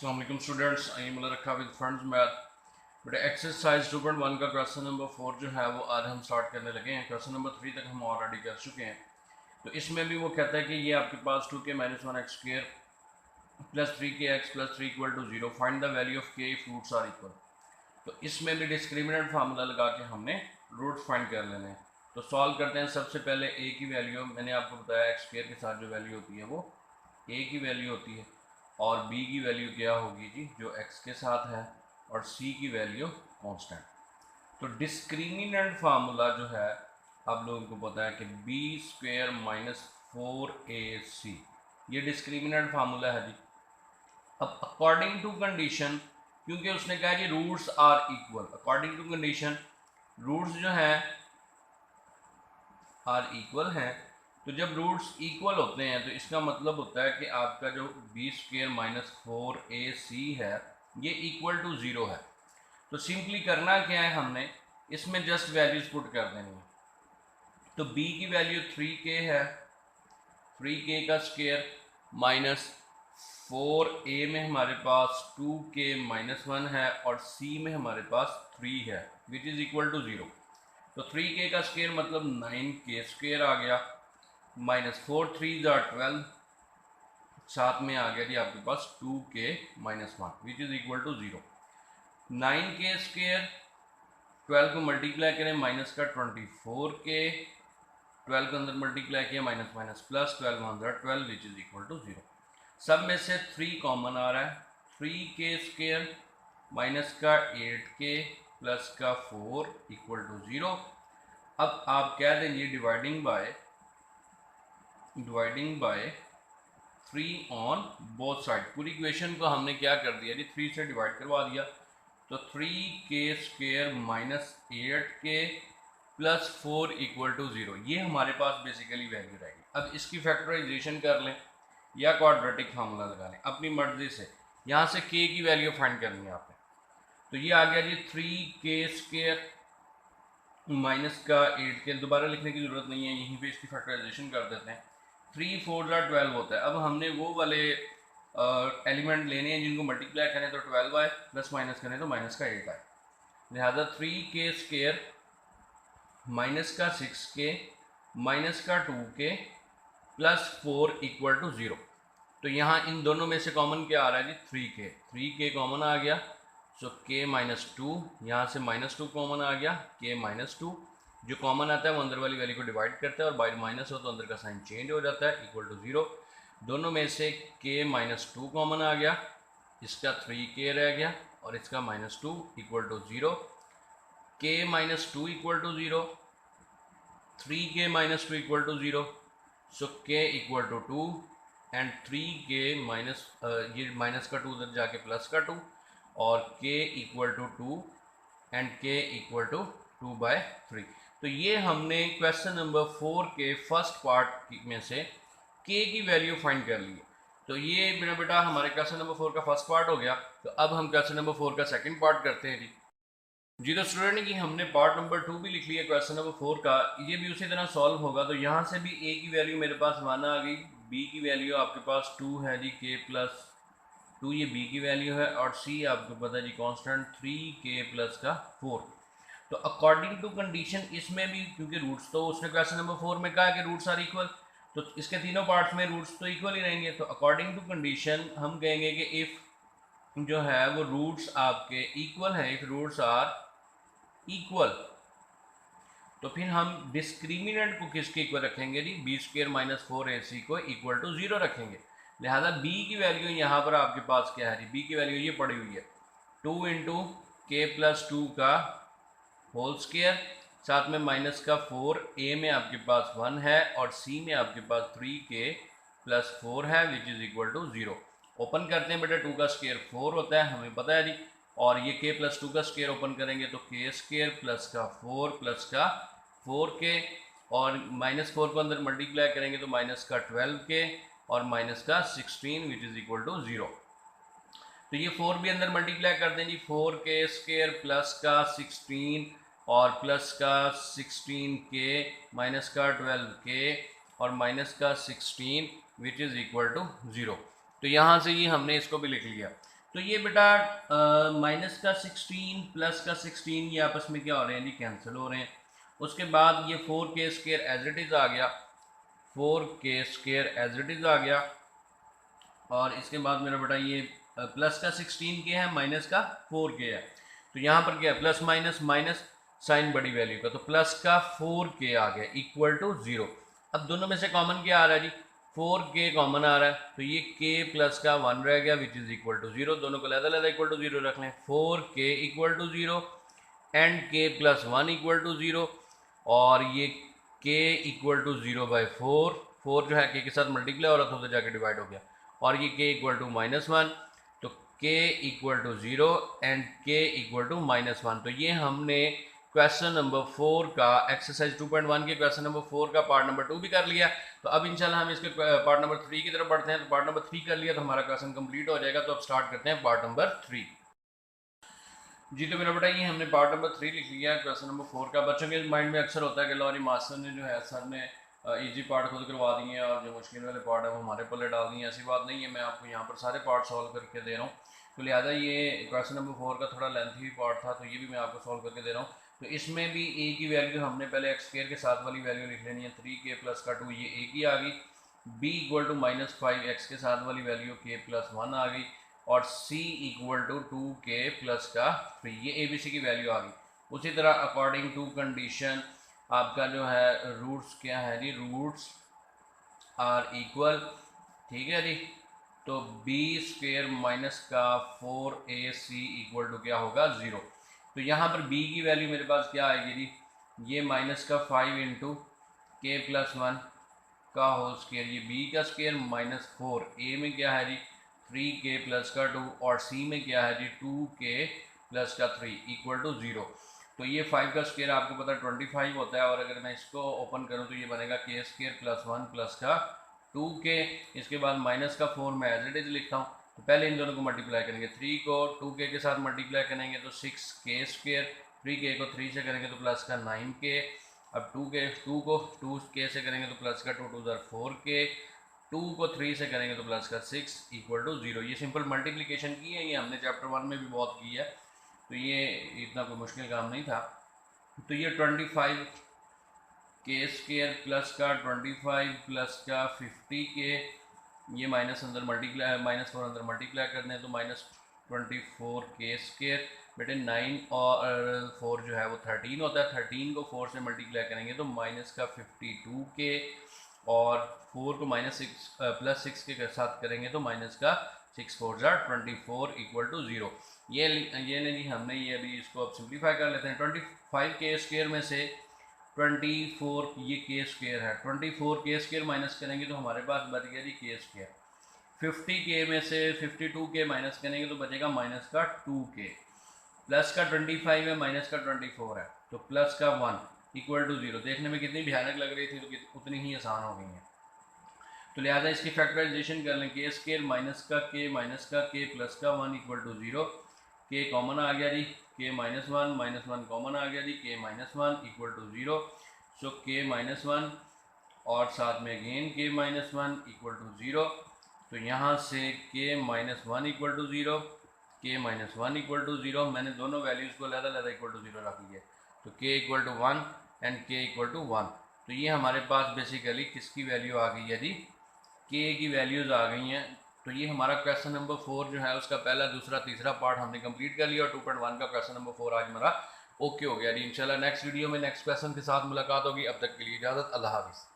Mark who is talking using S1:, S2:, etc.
S1: अस्सलाम वालेकुम students, I am रखा विद फ्रेंड्स मैथ। बेटा एक्सरसाइज 2.1 का क्वेश्चन नंबर 4 जो है वो आज हम स्टार्ट करने लगे हैं। क्वेश्चन नंबर 3 तक हम ऑलरेडी कर चुके हैं। तो इसमें भी वो कहता है कि ये आपके पास 2k - 1 x square plus 3k x plus 3 equal to 0, find the value of k if roots are equal. तो इसमें भी डिस्क्रिमिनेंट फार्मूला लगा के हमने रूट्स फाइंड कर लेने हैं। तो सॉल्व करते हैं। सबसे पहले a की वैल्यू मैंने आपको बताया x स्क्वायर के साथ जो वैल्यू होती है वो a की वैल्यू होती है, और b की वैल्यू क्या होगी जी, जो x के साथ है, और c की वैल्यू कांस्टेंट। तो डिस्क्रिमिनेंट फार्मूला जो है आप लोगों को पता है कि बी स्क्वायर माइनस 4ac, ये डिस्क्रिमिनेंट फार्मूला है जी। अब अकॉर्डिंग टू कंडीशन, क्योंकि उसने कहा कि roots are equal, according to condition roots जो है आर इक्वल हैं। तो जब रूट्स इक्वल होते हैं तो इसका मतलब होता है कि आपका जो बी स्क्वायर माइनस 4ac है ये इक्वल टू 0 है। तो सिंपली करना क्या है, हमने इसमें जस्ट वैल्यूज पुट कर देनी है। तो b की वैल्यू 3k है, 3k का स्क्वायर माइनस 4a में हमारे पास 2k - 1 है, और c में हमारे पास 3 है विच इज़ इक्वल टू 0। तो 3k का स्क्वायर मतलब 9k स्क्वायर आ गया, माइनस 4 3 12, साथ में आ गया जी आपके पास 2k - 1 which is equal to 0। 9k square 12 को मल्टीप्लाई करें माइनस का 24k, 12 के अंदर मल्टीप्लाई किया minus minus plus 12 12 which is equal to 0। सब में से 3 कॉमन आ रहा है, 3k स्क्वायर माइनस का 8k प्लस का 4 इक्वल टू 0। अब आप कह देंगे dividing by 3 on both side. पूरी इक्वेशन को हमने क्या कर दिया जी, 3 से डिवाइड करवा दिया। तो 3k square minus 8k plus 4 equal to 0, ये हमारे पास बेसिकली वैल्यू रहेगी। अब इसकी फैक्टराइजेशन कर लें या क्वाड्रेटिक फार्मूला लगा लें अपनी मर्जी से। यहाँ से k की वैल्यू फाइंड करनी है आपने। तो ये आ गया जी 3k स्क्वायर माइनस का 8k, दोबारा लिखने की ज़रूरत नहीं है, यहीं पे इसकी फैक्टराइजेशन कर देते हैं। 3 4 12 होता है। अब हमने वो वाले एलिमेंट लेने हैं जिनको मल्टीप्लाई करें तो 12 आए, प्लस माइनस करें तो माइनस का 8 आए। लिहाजा 3k स्क्वायर माइनस का 6k माइनस का 2k प्लस 4 इक्वल टू 0। तो यहाँ इन दोनों में से कॉमन क्या आ रहा है जी, 3k कॉमन आ गया। सो k - 2, यहाँ से -2 कॉमन आ गया, k - 2 जो कॉमन आता है वो अंदर वाली वैल्यू को डिवाइड करता है, और बाहर माइनस हो तो अंदर का साइन चेंज हो जाता है, इक्वल टू 0। दोनों में से k - 2 कॉमन आ गया, इसका 3k रह गया, और इसका -2 equal to 0। k - 2 equal to 0, 3k - 2 equal to 0, so k equal to 2 and 3k minus ये माइनस का 2 उधर जाके प्लस का 2, और k equal to 2 and k equal to 2/3। तो ये हमने क्वेश्चन नंबर 4 के फर्स्ट पार्ट में से k की वैल्यू फाइंड कर ली है। तो ये मेरा बेटा हमारे क्वेश्चन नंबर 4 का फर्स्ट पार्ट हो गया। तो अब हम क्वेश्चन नंबर 4 का सेकंड पार्ट करते हैं जी। तो स्टूडेंट की हमने पार्ट नंबर 2 भी लिख लिया क्वेश्चन नंबर 4 का, ये भी उसी तरह सॉल्व होगा। तो यहाँ से भी a की वैल्यू मेरे पास 1 आ गई, b की वैल्यू आपके पास 2 है जी, k प्लस 2 ये b की वैल्यू है, और c आपको पता है जी कांस्टेंट 3k प्लस का 4। तो अकॉर्डिंग टू कंडीशन इसमें भी, क्योंकि रूट्स तो उसने क्वेश्चन नंबर 4 में कहा कि रूट्स आर इक्वल, तो इसके तीनों पार्ट्स में रूट्स तो इक्वल ही रहेंगे। तो अकॉर्डिंग टू कंडीशन हम कहेंगे कि इफ़ जो है वो रूट्स आपके इक्वल हैं, इफ़ रूट्स आर इक्वल, तो फिर हम डिस्क्रिमिनेंट को किसके इक्वल रखेंगे जी, बी स्क्वायर माइनस 4ac को इक्वल टू 0 रखेंगे। लिहाजा b की वैल्यू यहाँ पर आपके पास क्या है जी, b की वैल्यू ये पड़ी हुई है 2 इंटू k प्लस 2 का होल स्क्वायर, साथ में माइनस का 4, a में आपके पास 1 है, और c में आपके पास 3k प्लस 4 है which is equal to 0। Open करते हैं बेटा, 2 का स्क्वायर 4 होता है, हमें पता है जी, और ये k प्लस 2 का स्क्वायर ओपन करेंगे तो k स्क्वायर प्लस का 4 प्लस का 4k, और -4 को अंदर मल्टीप्लाई करेंगे तो माइनस का 12k और माइनस का 16 विच इज़ इक्वल टू 0। तो ये 4 भी अंदर मल्टीप्लाई कर दें जी, 4k स्क्वायर प्लस का 16 और प्लस का 16k माइनस का 12k और माइनस का 16 विच इज़ इक्वल टू 0। तो यहाँ से ये हमने इसको भी लिख लिया। तो ये बेटा माइनस का 16 प्लस का 16 ये आपस में क्या हो रहे हैं जी, कैंसिल हो रहे हैं। उसके बाद ये 4k square as it is आ गया, 4k square as it is आ गया। और इसके बाद मेरा बेटा ये प्लस का 16k है, माइनस का 4k है। तो यहाँ पर क्या है, प्लस माइनस माइनस साइन बड़ी वैल्यू का, तो प्लस का 4k आ गया इक्वल टू 0। अब दोनों में से कॉमन क्या आ रहा है जी, 4k कॉमन आ रहा है, तो ये k प्लस का 1 रह गया विच इज़ इक्वल टू 0। दोनों को अलग-अलग इक्वल टू 0 रख लें, 4k equal to 0 and k plus 1 equal to 0। और ये k इक्वल टू 0/4, 4 जो है k के साथ मल्टीप्लाई हो रहा था, तो जाके डिवाइड हो गया। और ये k इक्वल टू -1, तो k equal to 0 and k equal to -1। तो ये हमने क्वेश्चन नंबर 4 का एक्सरसाइज 2.1 के क्वेश्चन नंबर 4 का पार्ट नंबर 2 भी कर लिया। तो अब इंशाल्लाह हम इसके पार्ट नंबर 3 की तरफ बढ़ते हैं। तो पार्ट नंबर 3 कर लिया तो हमारा क्वेश्चन कंप्लीट हो जाएगा। तो अब स्टार्ट करते हैं पार्ट नंबर 3। जी तो मेरा बेटा ये हमने पार्ट नंबर 3 लिख लिया है क्वेश्चन नंबर 4 का। बच्चों के माइंड में अक्सर होता है कि लॉरी मास्टर ने जो है सर ने इजी पार्ट खुद करवा दिए हैं और जो मुश्किल वाले पार्ट है वो हमारे पल्ले डाल दिए हैं। ऐसी बात नहीं है, मैं आपको यहाँ पर सारे पार्ट सॉल्व करके दे रहा हूँ। तो लिहाजा ये क्वेश्चन नंबर 4 का थोड़ा लेंथी पार्ट था, तो ये भी मैं आपको सॉल्व करके दे रहा हूँ। तो इसमें भी a की वैल्यू हमने पहले एक्स स्क्वायर के साथ वाली वैल्यू लिख लेनी है, 3k प्लस का 2 ये a की आ गई, b इक्वल टू -5 x के साथ वाली वैल्यू k प्लस 1 आ गई, और c equal to 2k plus का 3 ये ABC की वैल्यू आ गई। उसी तरह अकॉर्डिंग टू कंडीशन आपका जो है रूट्स क्या है जी, रूट्स आर इक्वल, ठीक है जी। तो b स्क्वेयर माइनस का 4ac इक्वल टू क्या होगा 0। तो यहाँ पर b की वैल्यू मेरे पास क्या आएगी जी, ये माइनस का 5 इंटू k प्लस 1 का होल स्क्वेयर, ये b का स्क्वेयर -4, a में क्या है जी 3k प्लस का 2, और c में क्या है जी 2k प्लस का 3 इक्वल टू 0। तो ये 5 का स्क्वेयर आपको पता है 25 होता है, और अगर मैं इसको ओपन करूँ तो ये बनेगा k स्क्वेयर प्लस 1 प्लस का 2k। इसके बाद माइनस का 4 मैं एज इट इज लिखता हूँ। तो पहले इन दोनों को मल्टीप्लाई करेंगे, 3 को 2k के साथ मल्टीप्लाई करेंगे तो 6k स्क्वेयर, 3k को 3 से करेंगे तो प्लस का 9k, अब 2 को 2k से करेंगे तो प्लस का 2 2 4k, 2 को 3 से करेंगे तो प्लस का 6 इक्वल टू 0। ये सिंपल मल्टीप्लिकेशन की है, ये हमने चैप्टर 1 में भी बहुत की है, तो ये इतना कोई मुश्किल काम नहीं था। तो ये 25 k स्क्वेयर प्लस का 25 प्लस का 50k, ये माइनस अंदर मल्टीप्लाई -4 अंदर मल्टीप्लाई करते हैं तो -24k स्क्वेयर। बेटे 9 और 4 जो है वो 13 होता है, 13 को 4 से मल्टीप्लाई करेंगे तो माइनस का 52k, और 4 को प्लस 6 के साथ करेंगे तो माइनस का 6 4 24 इक्वल टू 0। ये नहीं, हमने ये अभी इसको अब सिंप्लीफाई कर लेते हैं। 25k स्क्वेयर में से 24 ये k स्क्वेयर है, 24k स्क्वेयर माइनस करेंगे तो हमारे पास बच गया जी k स्क्वेयर। 50k में से 52k माइनस करेंगे तो बचेगा माइनस का 2k, प्लस का 25 है माइनस का 24 है, तो प्लस का 1 इक्वल टू 0। देखने में कितनी भयानक लग रही थी तो उतनी ही आसान हो गई है। तो लिहाजा इसकी फैक्टराइजेशन कर लें, k स्क्वेयर माइनस का k प्लस का 1 इक्वल टू 0, k कॉमन आ गया जी, k -1 कॉमन आ गया जी, k -1 equal to 0। So k -1 और साथ में अगेन k -1 इक्वल टू 0। तो यहाँ से k -1 equal to 0, k -1 equal to 0, मैंने दोनों वैल्यूज़ को अलग-अलग इक्वल टू 0 रख लिया। तो k equal to 1 and k equal to 1। तो ये हमारे पास बेसिकली किसकी वैल्यू आ गई है जी, k की वैल्यूज़ आ गई हैं। तो ये हमारा क्वेश्चन नंबर 4 जो है उसका पहला दूसरा तीसरा पार्ट हमने कंप्लीट कर लिया, और 2.1 का क्वेश्चन नंबर 4 आज हमारा ओके हो गया जी। इंशाल्लाह नेक्स्ट वीडियो में नेक्स्ट क्वेश्चन के साथ मुलाकात होगी। अब तक के लिए इजाज़त, अल्लाह हाफ़िज़।